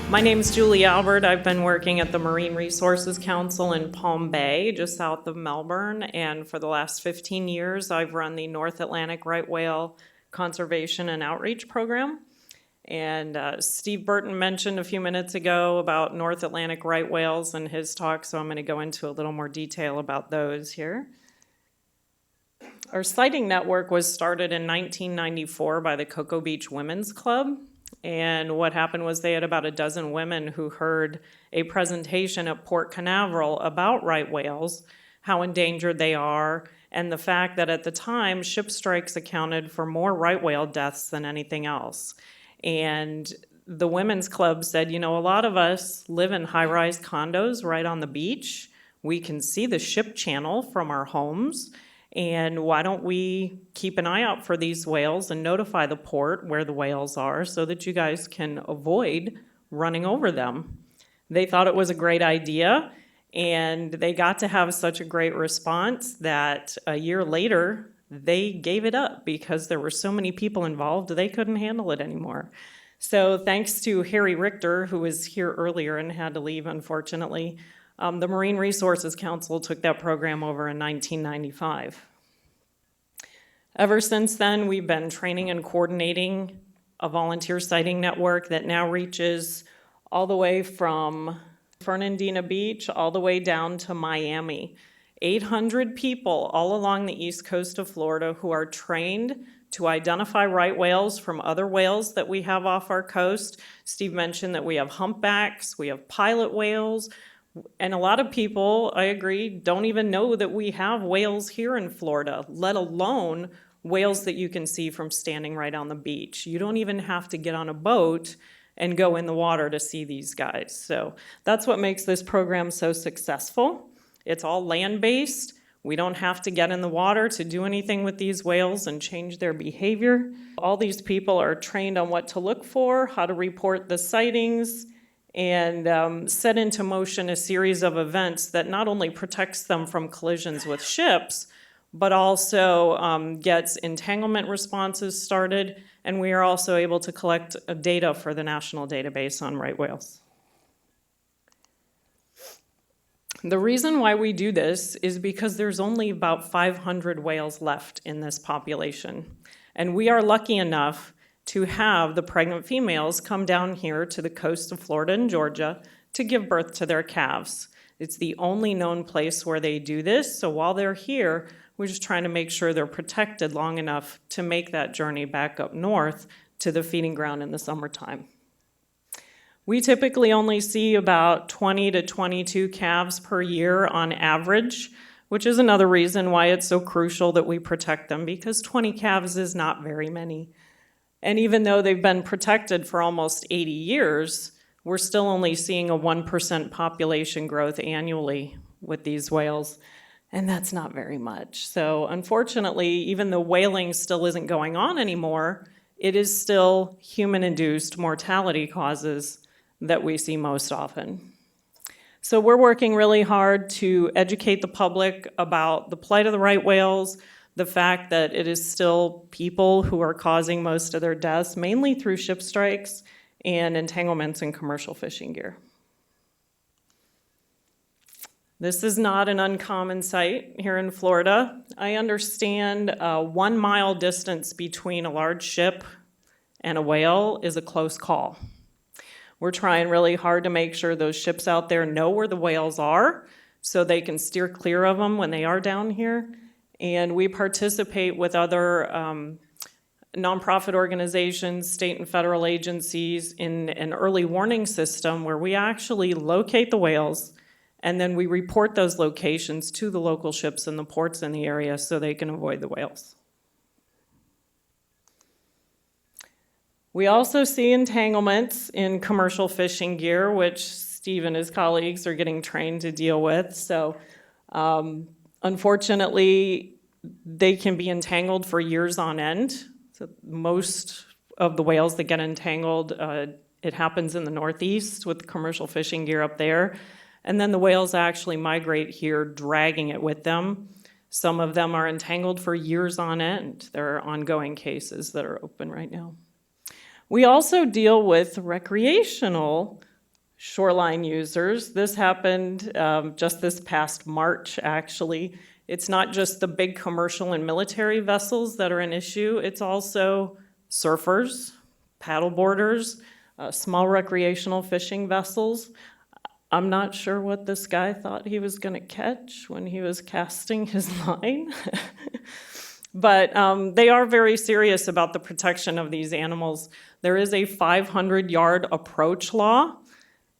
My name's Julie Albert. I've been working at the Marine Resources Council in Palm Bay, just south of Melbourne, and for the last 15 years, I've run the North Atlantic Right Whale Conservation and Outreach Program. And Steve Burton mentioned a few minutes ago about North Atlantic right whales in his talk, so I'm going to go into a little more detail about those here. Our sighting network was started in 1994 by the Cocoa Beach Women's Club. And what happened was they had about a dozen women who heard a presentation at Port Canaveral about right whales, how endangered they are, and the fact that at the time, ship strikes accounted for more right whale deaths than anything else. And the Women's Club said, you know, a lot of us live in high-rise condos right on the beach. We can see the ship channel from our homes. And why don't we keep an eye out for these whales and notify the port where the whales are so that you guys can avoid running over them? They thought it was a great idea, and they got to have such a great response that a year later, they gave it up because there were so many people involved, they couldn't handle it anymore. So thanks to Harry Richter, who was here earlier and had to leave, unfortunately, the Marine Resources Council took that program over in 1995. Ever since then, we've been training and coordinating a volunteer sighting network that now reaches all the way from Fernandina Beach all the way down to Miami. 800 people all along the east coast of Florida who are trained to identify right whales from other whales that we have off our coast. Steve mentioned that we have humpbacks, we have pilot whales, and a lot of people, I agree, don't even know that we have whales here in Florida, let alone whales that you can see from standing right on the beach. You don't even have to get on a boat and go in the water to see these guys. So that's what makes this program so successful. It's all land-based. We don't have to get in the water to do anything with these whales and change their behavior. All these people are trained on what to look for, how to report the sightings, and set into motion a series of events that not only protects them from collisions with ships, but also gets entanglement responses started, and we are also able to collect data for the national database on right whales. The reason why we do this is because there's only about 500 whales left in this population, and we are lucky enough to have the pregnant females come down here to the coast of Florida and Georgia to give birth to their calves. It's the only known place where they do this, so while they're here, we're just trying to make sure they're protected long enough to make that journey back up north to the feeding ground in the summertime. We typically only see about 20 to 22 calves per year on average, which is another reason why it's so crucial that we protect them, because 20 calves is not very many. And even though they've been protected for almost 80 years, we're still only seeing a 1% population growth annually with these whales, and that's not very much. So unfortunately, even though whaling still isn't going on anymore, it is still human-induced mortality causes that we see most often. So we're working really hard to educate the public about the plight of the right whales, the fact that it is still people who are causing most of their deaths, mainly through ship strikes and entanglements in commercial fishing gear. This is not an uncommon sight here in Florida. I understand a 1 mile distance between a large ship and a whale is a close call. We're trying really hard to make sure those ships out there know where the whales are so they can steer clear of them when they are down here. And we participate with other nonprofit organizations, state and federal agencies in an early warning system where we actually locate the whales and then we report those locations to the local ships and the ports in the area so they can avoid the whales. We also see entanglements in commercial fishing gear, which Steve and his colleagues are getting trained to deal with. So unfortunately, they can be entangled for years on end. So most of the whales that get entangled, it happens in the Northeast with commercial fishing gear up there. And then the whales actually migrate here, dragging it with them. Some of them are entangled for years on end. There are ongoing cases that are open right now. We also deal with recreational Shoreline users. This happened just this past March, actually. It's not just the big commercial and military vessels that are an issue, it's also surfers, paddleboarders, small recreational fishing vessels. I'm not sure what this guy thought he was going to catch when he was casting his line. But they are very serious about the protection of these animals. There is a 500-yard approach law,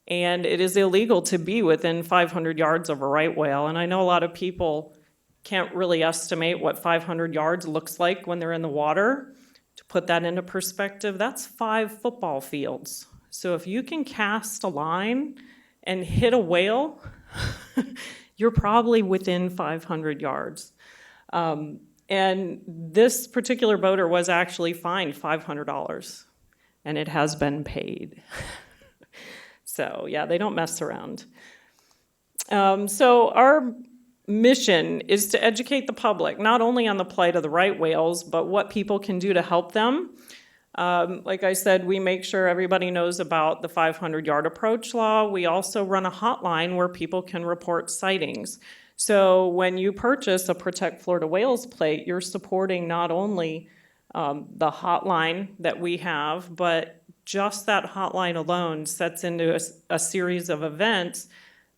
and it is illegal to be within 500 yards of a right whale. And I know a lot of people can't really estimate what 500 yards looks like when they're in the water. To put that into perspective, that's 5 football fields. So if you can cast a line and hit a whale, you're probably within 500 yards. And this particular boater was actually fined $500, and it has been paid. So yeah, they don't mess around. So our mission is to educate the public, not only on the plight of the right whales, but what people can do to help them. Like I said, we make sure everybody knows about the 500-yard approach law. We also run a hotline where people can report sightings. So when you purchase a Protect Florida Whales plate, you're supporting not only the hotline that we have, but just that hotline alone sets into a series of events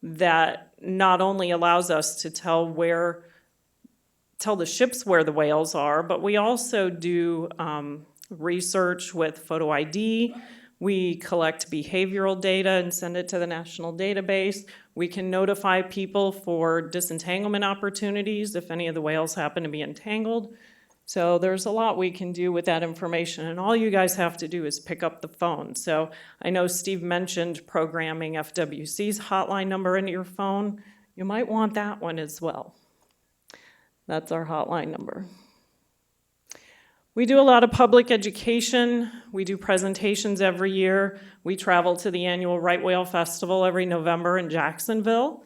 that not only allows us to tell the ships where the whales are, but we also do research with photo ID. We collect behavioral data and send it to the national database. We can notify people for disentanglement opportunities if any of the whales happen to be entangled. So there's a lot we can do with that information, and all you guys have to do is pick up the phone. So I know Steve mentioned programming FWC's hotline number into your phone. You might want that one as well. That's our hotline number. We do a lot of public education. We do presentations every year. We travel to the annual Right Whale Festival every November in Jacksonville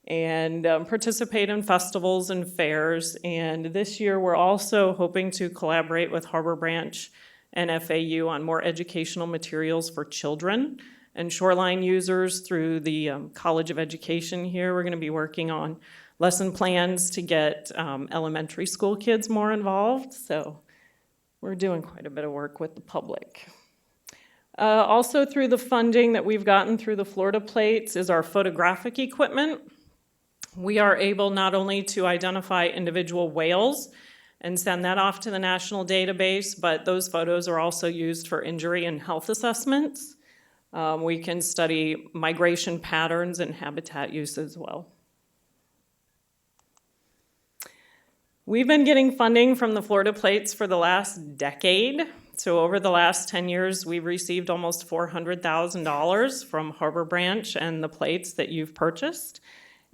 and participate in festivals and fairs. And this year we're also hoping to collaborate with Harbor Branch and FAU on more educational materials for children and shoreline users through the College of Education here. We're going to be working on lesson plans to get elementary school kids more involved. So we're doing quite a bit of work with the public. Also through the funding that we've gotten through the Florida Plates is our photographic equipment. We are able not only to identify individual whales and send that off to the national database, but those photos are also used for injury and health assessments. We can study migration patterns and habitat use as well. We've been getting funding from the Florida Plates for the last decade. So over the last 10 years, we've received almost $400,000 from Harbor Branch and the plates that you've purchased.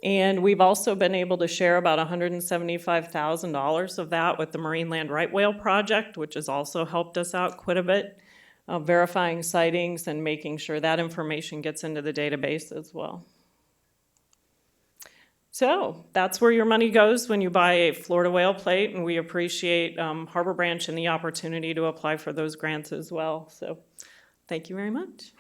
And we've also been able to share about $175,000 of that with the Marine Land Right Whale Project, which has also helped us out quite a bit, verifying sightings and making sure that information gets into the database as well. So that's where your money goes when you buy a Florida whale plate, and we appreciate Harbor Branch and the opportunity to apply for those grants as well. So thank you very much.